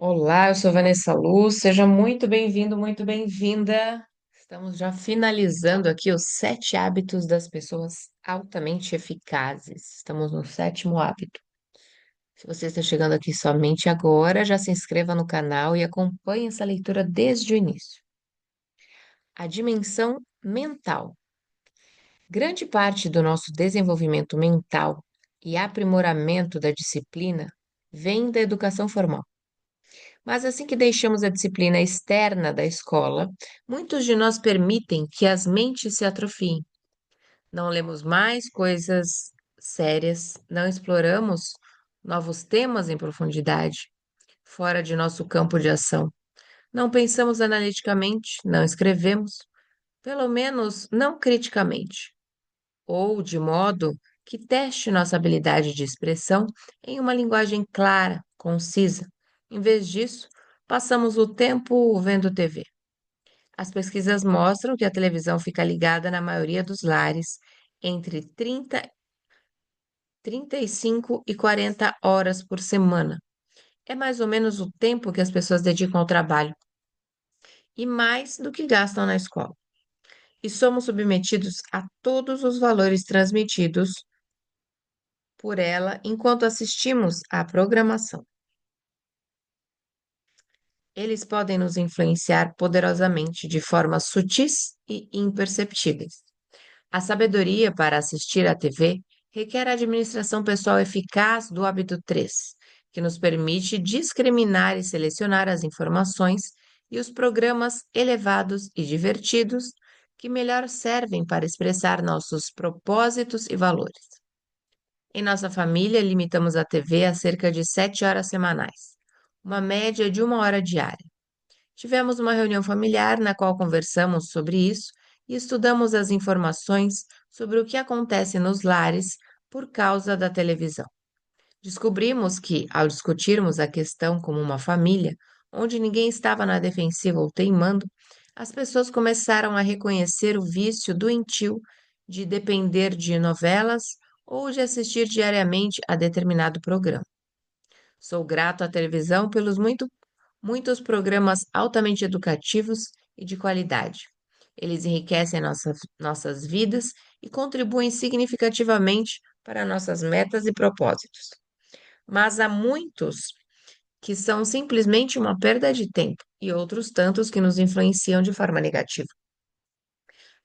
Olá, eu sou Vanessa Luz, seja muito bem-vindo, muito bem-vinda. Estamos já finalizando aqui os 7 hábitos das pessoas altamente eficazes. Estamos no 7º hábito. Se você está chegando aqui somente agora, já se inscreva no canal e acompanhe essa leitura desde o início. A dimensão mental. Grande parte do nosso desenvolvimento mental e aprimoramento da disciplina vem da educação formal. Mas assim que deixamos a disciplina externa da escola, muitos de nós permitem que as mentes se atrofiem. Não lemos mais coisas sérias, não exploramos novos temas em profundidade, fora de nosso campo de ação. Não pensamos analiticamente, não escrevemos, pelo menos não criticamente, ou de modo que teste nossa habilidade de expressão em uma linguagem clara, concisa. Em vez disso, passamos o tempo vendo TV. As pesquisas mostram que a televisão fica ligada na maioria dos lares entre 35 e 40 horas por semana. É mais ou menos o tempo que as pessoas dedicam ao trabalho e mais do que gastam na escola. E somos submetidos a todos os valores transmitidos por ela enquanto assistimos à programação. Eles podem nos influenciar poderosamente de formas sutis e imperceptíveis. A sabedoria para assistir à TV requer a administração pessoal eficaz do hábito 3, que nos permite discriminar e selecionar as informações e os programas elevados e divertidos que melhor servem para expressar nossos propósitos e valores. Em nossa família, limitamos a TV a cerca de 7 horas semanais, uma média de 1 hora diária. Tivemos uma reunião familiar na qual conversamos sobre isso e estudamos as informações sobre o que acontece nos lares por causa da televisão. Descobrimos que, ao discutirmos a questão como uma família, onde ninguém estava na defensiva ou teimando, as pessoas começaram a reconhecer o vício doentio de depender de novelas ou de assistir diariamente a determinado programa. Sou grato à televisão pelos muitos programas altamente educativos e de qualidade. Eles enriquecem nossas vidas e contribuem significativamente para nossas metas e propósitos. Mas há muitos que são simplesmente uma perda de tempo e outros tantos que nos influenciam de forma negativa.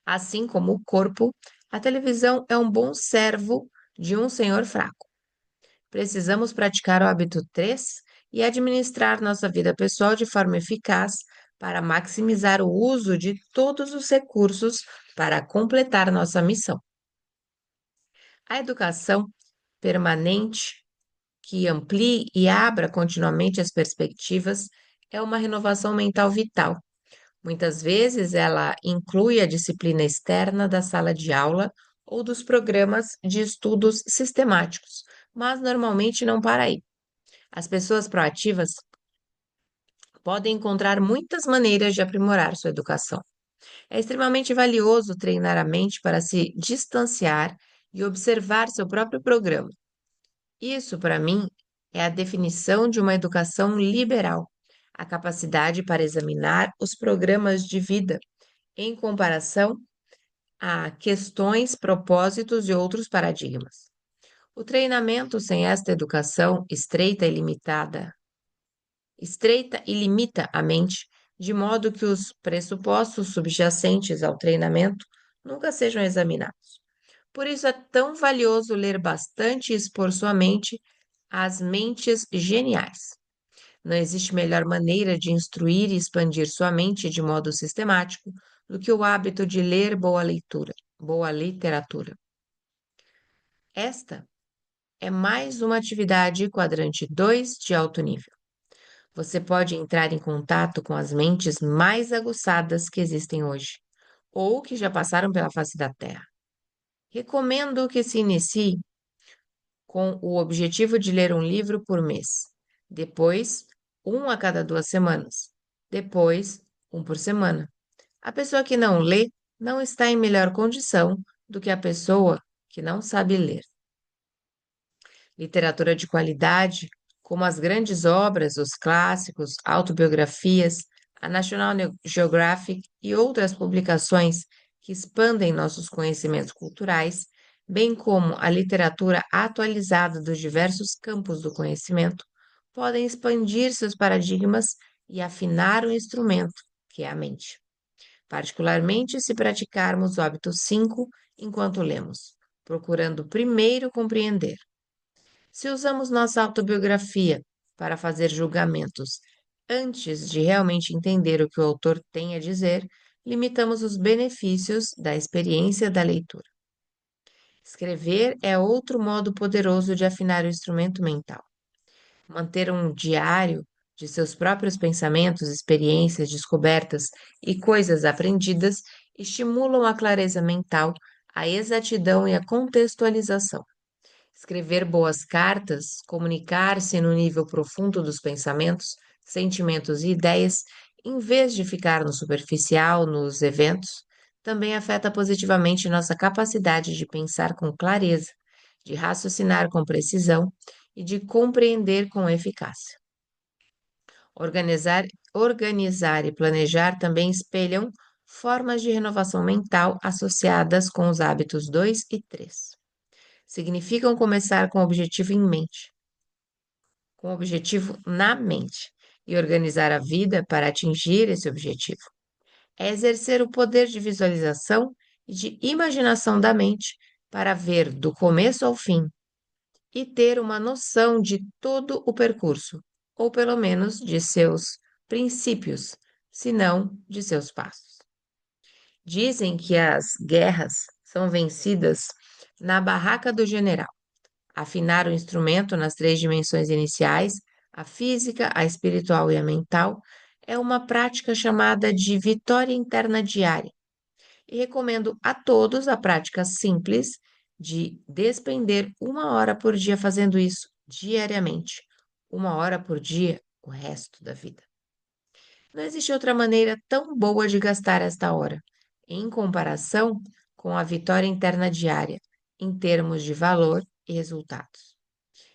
Assim como o corpo, a televisão é um bom servo de um senhor fraco. Precisamos praticar o hábito 3 e administrar nossa vida pessoal de forma eficaz para maximizar o uso de todos os recursos para completar nossa missão. A educação permanente, que amplie e abra continuamente as perspectivas, é uma renovação mental vital. Muitas vezes ela inclui a disciplina externa da sala de aula ou dos programas de estudos sistemáticos, mas normalmente não para aí. As pessoas proativas podem encontrar muitas maneiras de aprimorar sua educação. É extremamente valioso treinar a mente para se distanciar e observar seu próprio programa. Isso, para mim, é a definição de uma educação liberal, a capacidade para examinar os programas de vida em comparação a questões, propósitos e outros paradigmas. O treinamento sem esta educação estreita e limita a mente, de modo que os pressupostos subjacentes ao treinamento nunca sejam examinados. Por isso é tão valioso ler bastante e expor sua mente às mentes geniais. Não existe melhor maneira de instruir e expandir sua mente de modo sistemático do que o hábito de ler boa literatura. Esta é mais uma atividade quadrante 2 de alto nível. Você pode entrar em contato com as mentes mais aguçadas que existem hoje, ou que já passaram pela face da Terra. Recomendo que se inicie com o objetivo de ler um livro por mês, depois, um a cada 2 semanas, depois, um por semana. A pessoa que não lê não está em melhor condição do que a pessoa que não sabe ler. Literatura de qualidade como as grandes obras, os clássicos, autobiografias, a National Geographic e outras publicações que expandem nossos conhecimentos culturais, bem como a literatura atualizada dos diversos campos do conhecimento, podem expandir seus paradigmas e afinar o instrumento, que é a mente. Particularmente se praticarmos o hábito 5 enquanto lemos, procurando primeiro compreender. Se usamos nossa autobiografia para fazer julgamentos antes de realmente entender o que o autor tem a dizer, limitamos os benefícios da experiência da leitura. Escrever é outro modo poderoso de afinar o instrumento mental. Manter um diário de seus próprios pensamentos, experiências, descobertas e coisas aprendidas estimulam a clareza mental, a exatidão e a contextualização. Escrever boas cartas, comunicar-se no nível profundo dos pensamentos, sentimentos e ideias, em vez de ficar no superficial, nos eventos, também afeta positivamente nossa capacidade de pensar com clareza, de raciocinar com precisão e de compreender com eficácia. Organizar, organizar e planejar também espelham formas de renovação mental associadas com os hábitos 2 e 3. Significam começar com o objetivo em mente, com o objetivo na mente, e organizar a vida para atingir esse objetivo. É exercer o poder de visualização e de imaginação da mente para ver do começo ao fim e ter uma noção de todo o percurso, ou pelo menos de seus princípios, se não de seus passos. Dizem que as guerras são vencidas na barraca do general. Afinar o instrumento nas três dimensões iniciais, a física, a espiritual e a mental, é uma prática chamada de vitória interna diária. E recomendo a todos a prática simples de despender 1 hora por dia fazendo isso diariamente. 1 hora por dia, o resto da vida. Não existe outra maneira tão boa de gastar esta hora, em comparação com a vitória interna diária, em termos de valor e resultados.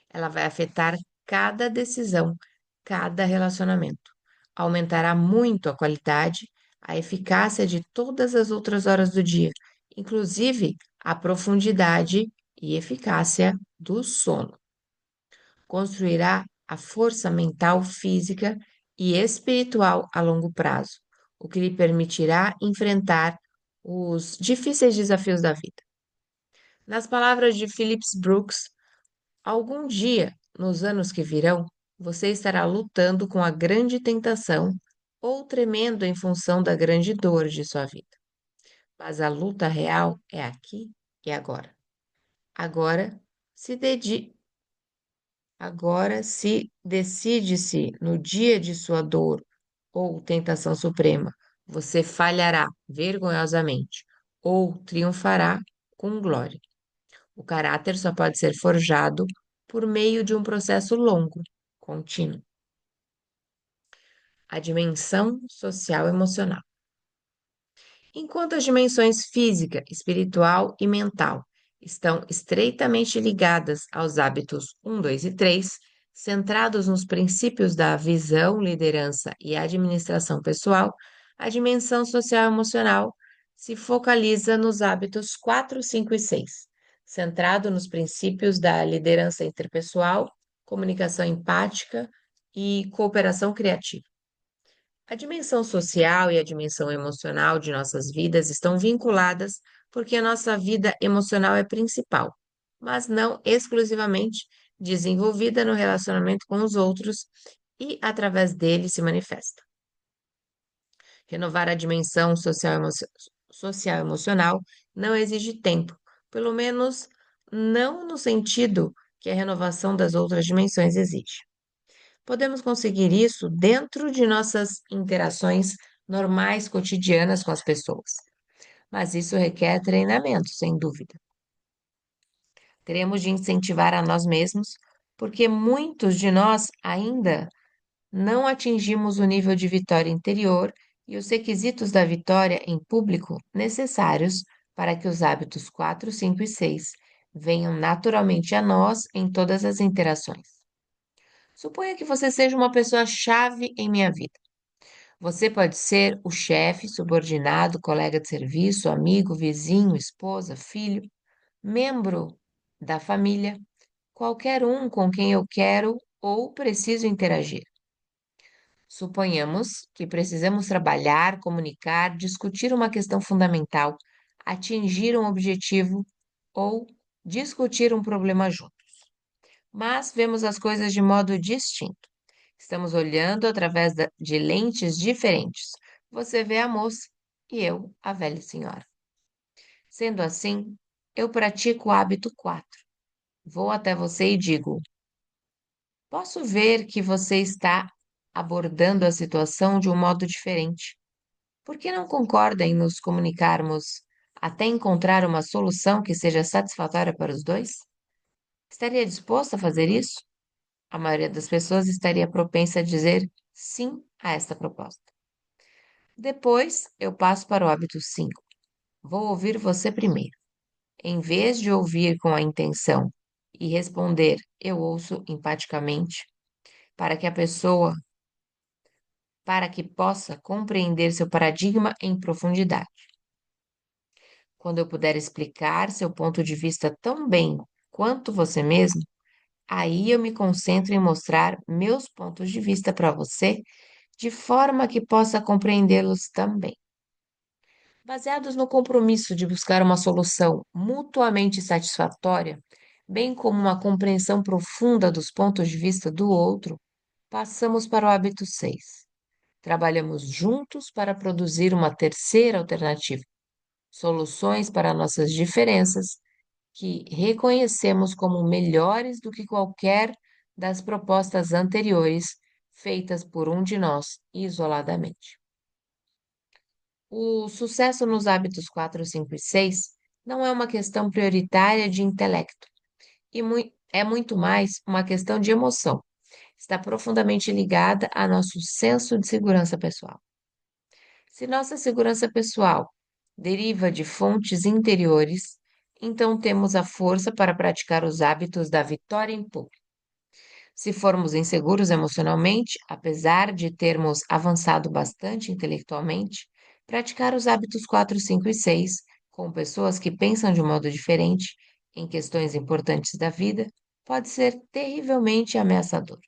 Ela vai afetar cada decisão, cada relacionamento. Aumentará muito a qualidade, a eficácia de todas as outras horas do dia, inclusive a profundidade e eficácia do sono. Construirá a força mental, física e espiritual a longo prazo, o que lhe permitirá enfrentar os difíceis desafios da vida. Nas palavras de Phillips Brooks, algum dia, nos anos que virão, você estará lutando com a grande tentação ou tremendo em função da grande dor de sua vida. Mas a luta real é aqui e agora. Agora se dedi Agora se decide-se no dia de sua dor ou tentação suprema, você falhará vergonhosamente ou triunfará com glória. O caráter só pode ser forjado por meio de um processo longo, contínuo. A dimensão social emocional. Enquanto as dimensões física, espiritual e mental estão estreitamente ligadas aos hábitos 1, 2 e 3, centrados nos princípios da visão, liderança e administração pessoal, a dimensão social emocional se focaliza nos hábitos 4, 5 e 6, centrado nos princípios da liderança interpessoal, comunicação empática e cooperação criativa. A dimensão social e a dimensão emocional de nossas vidas estão vinculadas porque a nossa vida emocional é principal, mas não exclusivamente desenvolvida no relacionamento com os outros e através dele se manifesta. Renovar a dimensão social emocional não exige tempo, pelo menos não no sentido que a renovação das outras dimensões exige. Podemos conseguir isso dentro de nossas interações normais, cotidianas com as pessoas, mas isso requer treinamento, sem dúvida. Teremos de incentivar a nós mesmos, porque muitos de nós ainda não atingimos o nível de vitória interior e os requisitos da vitória em público necessários para que os hábitos 4, 5 e 6 venham naturalmente a nós em todas as interações. Suponha que você seja uma pessoa-chave em minha vida. Você pode ser o chefe, subordinado, colega de serviço, amigo, vizinho, esposa, filho, membro da família, qualquer um com quem eu quero ou preciso interagir. Suponhamos que precisamos trabalhar, comunicar, discutir uma questão fundamental, atingir um objetivo ou discutir um problema junto. Mas vemos as coisas de modo distinto. Estamos olhando através de lentes diferentes. Você vê a moça e eu a velha senhora. Sendo assim, eu pratico o hábito 4. Vou até você e digo: posso ver que você está abordando a situação de um modo diferente. Por que não concorda em nos comunicarmos até encontrar uma solução que seja satisfatória para os dois? Estaria disposto a fazer isso? A maioria das pessoas estaria propensa a dizer sim a esta proposta. Depois, eu passo para o hábito 5. Vou ouvir você primeiro. Em vez de ouvir com a intenção e responder, eu ouço empaticamente, para que a pessoa, para que possa compreender seu paradigma em profundidade. Quando eu puder explicar seu ponto de vista tão bem quanto você mesmo, aí eu me concentro em mostrar meus pontos de vista para você, de forma que possa compreendê-los também. Baseados no compromisso de buscar uma solução mutuamente satisfatória, bem como uma compreensão profunda dos pontos de vista do outro, passamos para o hábito 6. Trabalhamos juntos para produzir uma terceira alternativa, soluções para nossas diferenças, que reconhecemos como melhores do que qualquer das propostas anteriores feitas por um de nós isoladamente. O sucesso nos hábitos 4, 5 e 6 não é uma questão prioritária de intelecto, e é muito mais uma questão de emoção. Está profundamente ligada a nosso senso de segurança pessoal. Se nossa segurança pessoal deriva de fontes interiores, então temos a força para praticar os hábitos da vitória em público. Se formos inseguros emocionalmente, apesar de termos avançado bastante intelectualmente, praticar os hábitos 4, 5 e 6 com pessoas que pensam de modo diferente em questões importantes da vida pode ser terrivelmente ameaçador.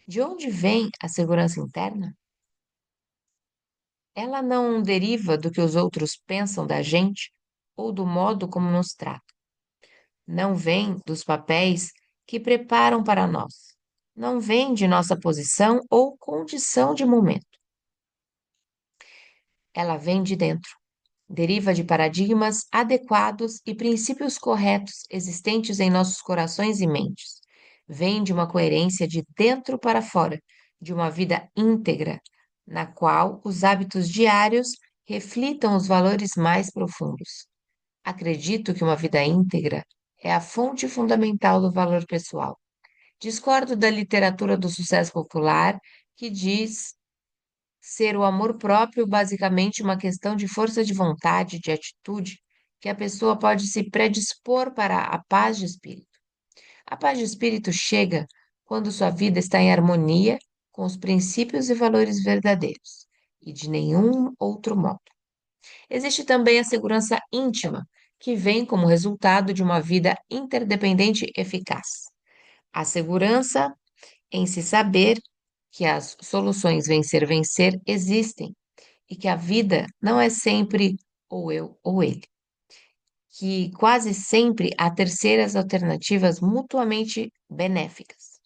De onde vem a segurança interna? Ela não deriva do que os outros pensam da gente ou do modo como nos tratam. Não vem dos papéis que preparam para nós. Não vem de nossa posição ou condição de momento. Ela vem de dentro. Deriva de paradigmas adequados e princípios corretos existentes em nossos corações e mentes. Vem de uma coerência de dentro para fora, de uma vida íntegra, na qual os hábitos diários reflitam os valores mais profundos. Acredito que uma vida íntegra é a fonte fundamental do valor pessoal. Discordo da literatura do sucesso popular que diz ser o amor próprio basicamente uma questão de força de vontade, de atitude, que a pessoa pode se predispor para a paz de espírito. A paz de espírito chega quando sua vida está em harmonia com os princípios e valores verdadeiros, e de nenhum outro modo. Existe também a segurança íntima, que vem como resultado de uma vida interdependente eficaz. A segurança em se saber que as soluções vencer-vencer existem e que a vida não é sempre ou eu ou ele, que quase sempre há terceiras alternativas mutuamente benéficas.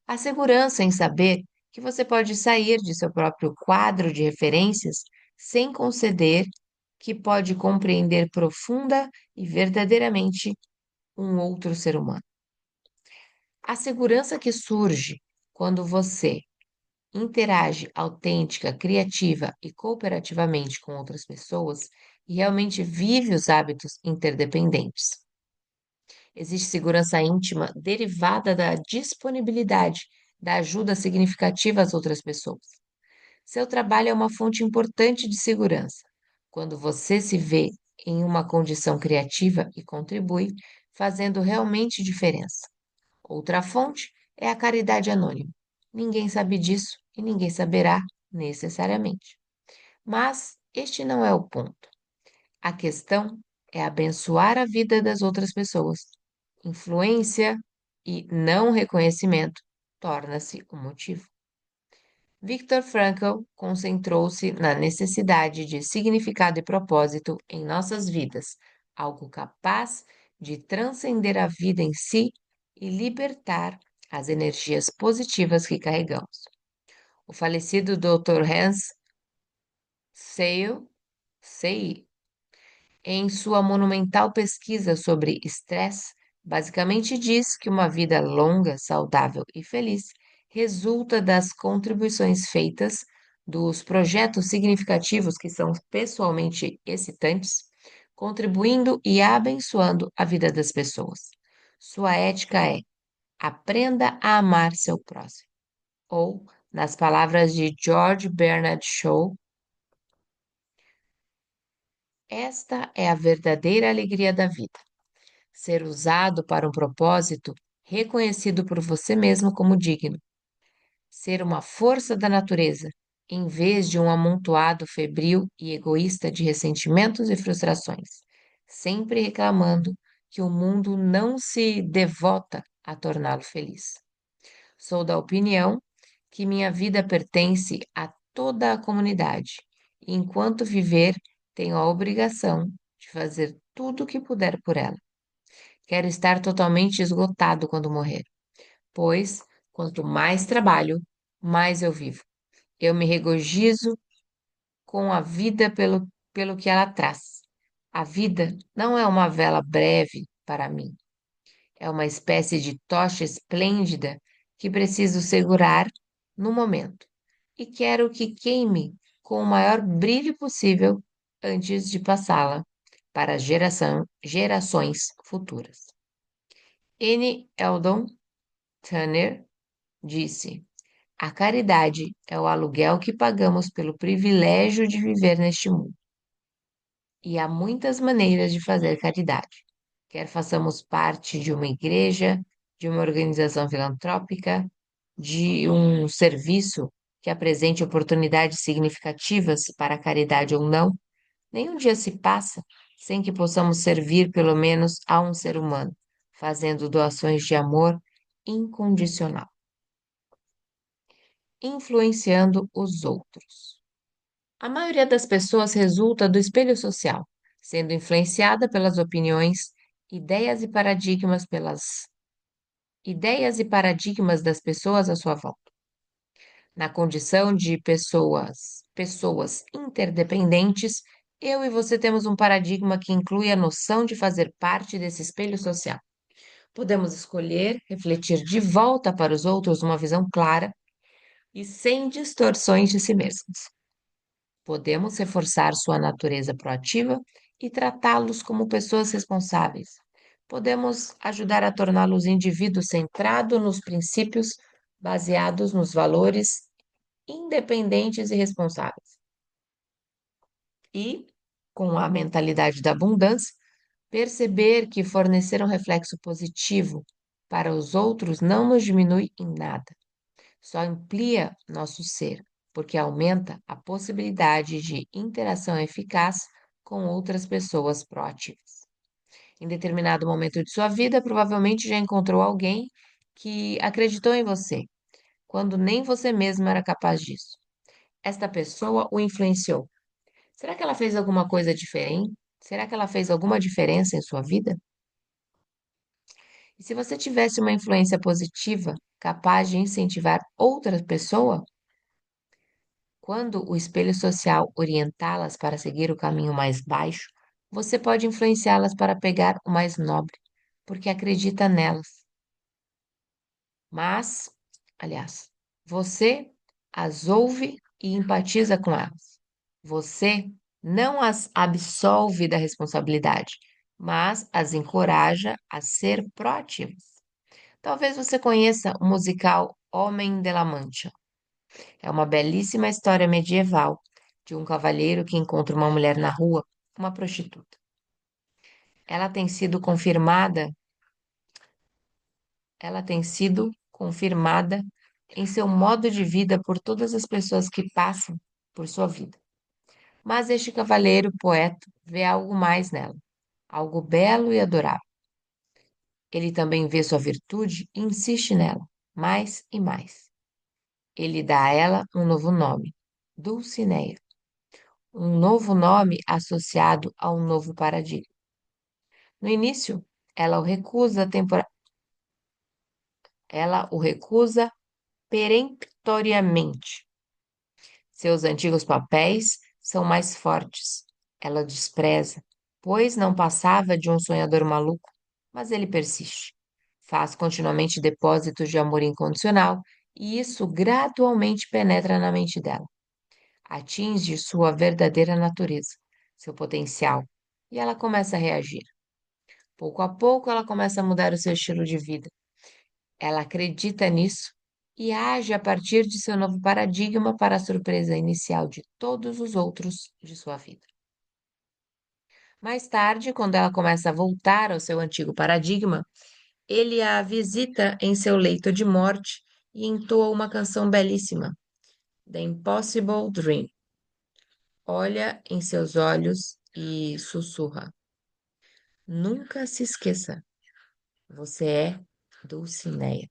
A segurança em saber que você pode sair de seu próprio quadro de referências sem conceder que pode compreender profunda e verdadeiramente um outro ser humano. A segurança que surge quando você interage autêntica, criativa e cooperativamente com outras pessoas e realmente vive os hábitos interdependentes. Existe segurança íntima derivada da disponibilidade da ajuda significativa às outras pessoas. Seu trabalho é uma fonte importante de segurança. Quando você se vê em uma condição criativa e contribui, fazendo realmente diferença. Outra fonte É a caridade anônima. Ninguém sabe disso e ninguém saberá necessariamente. Mas este não é o ponto. A questão é abençoar a vida das outras pessoas. Influência e não reconhecimento torna-se o motivo. Viktor Frankl concentrou-se na necessidade de significado e propósito em nossas vidas, algo capaz de transcender a vida em si e libertar as energias positivas que carregamos. O falecido Dr. Hans Say, em sua monumental pesquisa sobre estresse, basicamente diz que uma vida longa, saudável e feliz resulta das contribuições feitas, dos projetos significativos que são pessoalmente excitantes, contribuindo e abençoando a vida das pessoas. Sua ética é: aprenda a amar seu próximo. Ou, nas palavras de George Bernard Shaw, esta é a verdadeira alegria da vida. Ser usado para um propósito reconhecido por você mesmo como digno, ser uma força da natureza, em vez de um amontoado febril e egoísta de ressentimentos e frustrações, sempre reclamando que o mundo não se devota a torná-lo feliz. Sou da opinião que minha vida pertence a toda a comunidade, e enquanto viver, tenho a obrigação de fazer tudo o que puder por ela. Quero estar totalmente esgotado quando morrer, pois quanto mais trabalho, mais eu vivo. Eu me regozijo com a vida pelo que ela traz. A vida não é uma vela breve para mim, é uma espécie de tocha esplêndida que preciso segurar no momento e quero que queime com o maior brilho possível antes de passá-la para gerações futuras. N. Eldon Tanner disse: a caridade é o aluguel que pagamos pelo privilégio de viver neste mundo. E há muitas maneiras de fazer caridade. Quer façamos parte de uma igreja, de uma organização filantrópica, de um serviço que apresente oportunidades significativas para a caridade ou não, nenhum dia se passa sem que possamos servir pelo menos a um ser humano, fazendo doações de amor incondicional, influenciando os outros. A maioria das pessoas resulta do espelho social, sendo influenciada pelas opiniões, ideias e paradigmas pelas ideias e paradigmas das pessoas à sua volta. Na condição de pessoas interdependentes, eu e você temos um paradigma que inclui a noção de fazer parte desse espelho social. Podemos escolher refletir de volta para os outros uma visão clara e sem distorções de si mesmos. Podemos reforçar sua natureza proativa e tratá-los como pessoas responsáveis. Podemos ajudar a torná-los indivíduos centrados nos princípios, baseados nos valores, independentes e responsáveis. E, com a mentalidade da abundância, perceber que fornecer um reflexo positivo para os outros não nos diminui em nada, só amplia nosso ser, porque aumenta a possibilidade de interação eficaz com outras pessoas proativas. Em determinado momento de sua vida, provavelmente já encontrou alguém que acreditou em você, quando nem você mesmo era capaz disso. Esta pessoa o influenciou. Será que ela fez alguma coisa diferente? Será que ela fez alguma diferença em sua vida? E se você tivesse uma influência positiva, capaz de incentivar outra pessoa, quando o espelho social orientá-las para seguir o caminho mais baixo, você pode influenciá-las para pegar o mais nobre, porque acredita nelas. Mas, aliás, você as ouve e empatiza com elas. Você não as absolve da responsabilidade, mas as encoraja a ser proativas. Talvez você conheça o musical Homem de la Mancha. É uma belíssima história medieval de um cavalheiro que encontra uma mulher na rua, uma prostituta. Ela tem sido confirmada, ela tem sido confirmada em seu modo de vida por todas as pessoas que passam por sua vida. Mas este cavaleiro poeta vê algo mais nela, algo belo e adorável. Ele também vê sua virtude e insiste nela, mais e mais. Ele dá a ela um novo nome, Dulcinea, um novo nome associado a um novo paradigma. No início, ela o recusa ela o recusa peremptoriamente. Seus antigos papéis são mais fortes. Ela despreza, pois não passava de um sonhador maluco, mas ele persiste. Faz continuamente depósitos de amor incondicional e isso gradualmente penetra na mente dela. Atinge sua verdadeira natureza, seu potencial, e ela começa a reagir. Pouco a pouco, ela começa a mudar o seu estilo de vida. Ela acredita nisso e age a partir de seu novo paradigma para a surpresa inicial de todos os outros de sua vida. Mais tarde, quando ela começa a voltar ao seu antigo paradigma, ele a visita em seu leito de morte e entoa uma canção belíssima, The Impossible Dream. Olha em seus olhos e sussurra: Nunca se esqueça, você é Dulcinea.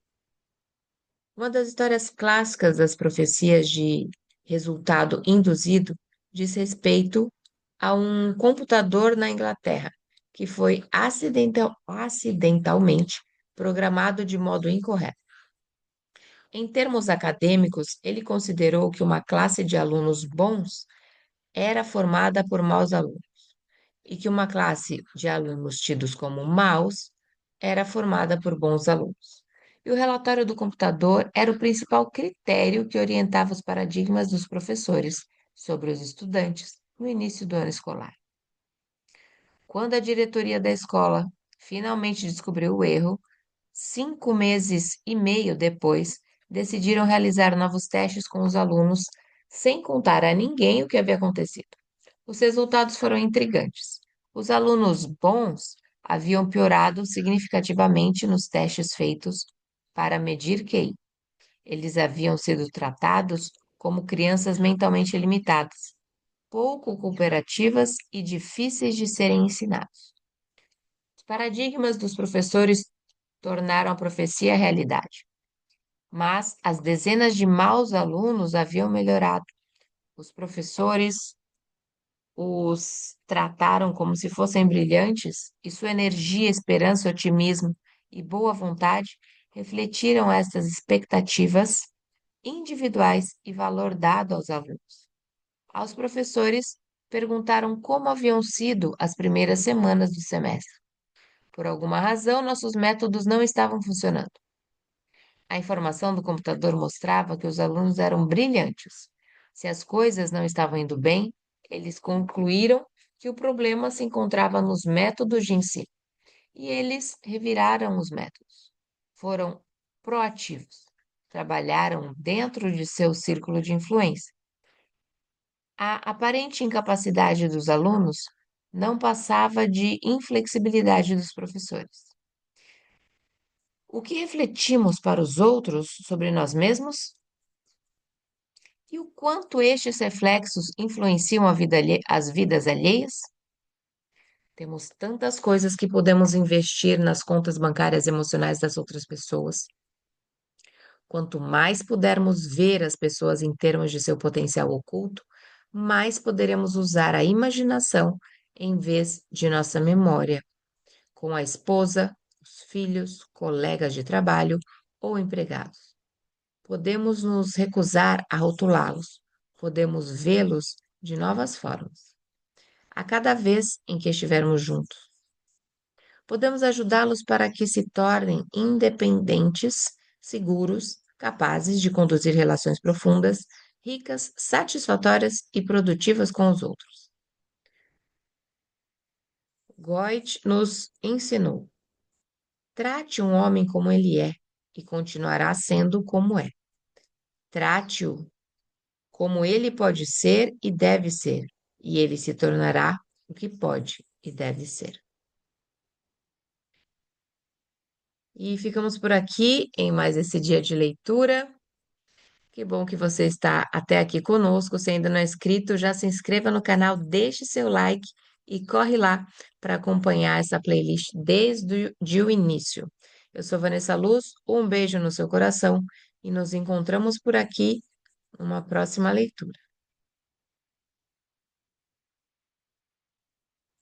Uma das histórias clássicas das profecias de resultado induzido diz respeito a um computador na Inglaterra que foi acidentalmente programado de modo incorreto. Em termos acadêmicos, ele considerou que uma classe de alunos bons era formada por maus alunos e que uma classe de alunos tidos como maus era formada por bons alunos. E o relatório do computador era o principal critério que orientava os paradigmas dos professores sobre os estudantes no início do ano escolar. Quando a diretoria da escola finalmente descobriu o erro, 5 meses e meio depois, decidiram realizar novos testes com os alunos, sem contar a ninguém o que havia acontecido. Os resultados foram intrigantes. Os alunos bons haviam piorado significativamente nos testes feitos para medir QI. Eles haviam sido tratados como crianças mentalmente limitadas, pouco cooperativas e difíceis de serem ensinados. Os paradigmas dos professores tornaram a profecia realidade, mas as dezenas de maus alunos haviam melhorado. Os professores os trataram como se fossem brilhantes, e sua energia, esperança, otimismo e boa vontade refletiram estas expectativas individuais e valor dado aos alunos. Aos professores, perguntaram como haviam sido as primeiras semanas do semestre. Por alguma razão, nossos métodos não estavam funcionando. A informação do computador mostrava que os alunos eram brilhantes. Se as coisas não estavam indo bem, eles concluíram que o problema se encontrava nos métodos de ensino. E eles reviraram os métodos. Foram proativos. Trabalharam dentro de seu círculo de influência. A aparente incapacidade dos alunos não passava de inflexibilidade dos professores. O que refletimos para os outros sobre nós mesmos? E o quanto estes reflexos influenciam as vidas alheias? Temos tantas coisas que podemos investir nas contas bancárias emocionais das outras pessoas. Quanto mais pudermos ver as pessoas em termos de seu potencial oculto, mais poderemos usar a imaginação em vez de nossa memória, com a esposa, os filhos, colegas de trabalho ou empregados. Podemos nos recusar a rotulá-los, podemos vê-los de novas formas. A cada vez em que estivermos juntos, podemos ajudá-los para que se tornem independentes, seguros, capazes de conduzir relações profundas, ricas, satisfatórias e produtivas com os outros. Goethe nos ensinou: trate um homem como ele é e continuará sendo como é. Trate-o como ele pode ser e deve ser, e ele se tornará o que pode e deve ser. E ficamos por aqui em mais esse dia de leitura. Que bom que você está até aqui conosco. Se ainda não é inscrito, já se inscreva no canal, deixe seu like e corre lá para acompanhar essa playlist desde o início. Eu sou Vanessa Luz, um beijo no seu coração e nos encontramos por aqui numa próxima leitura.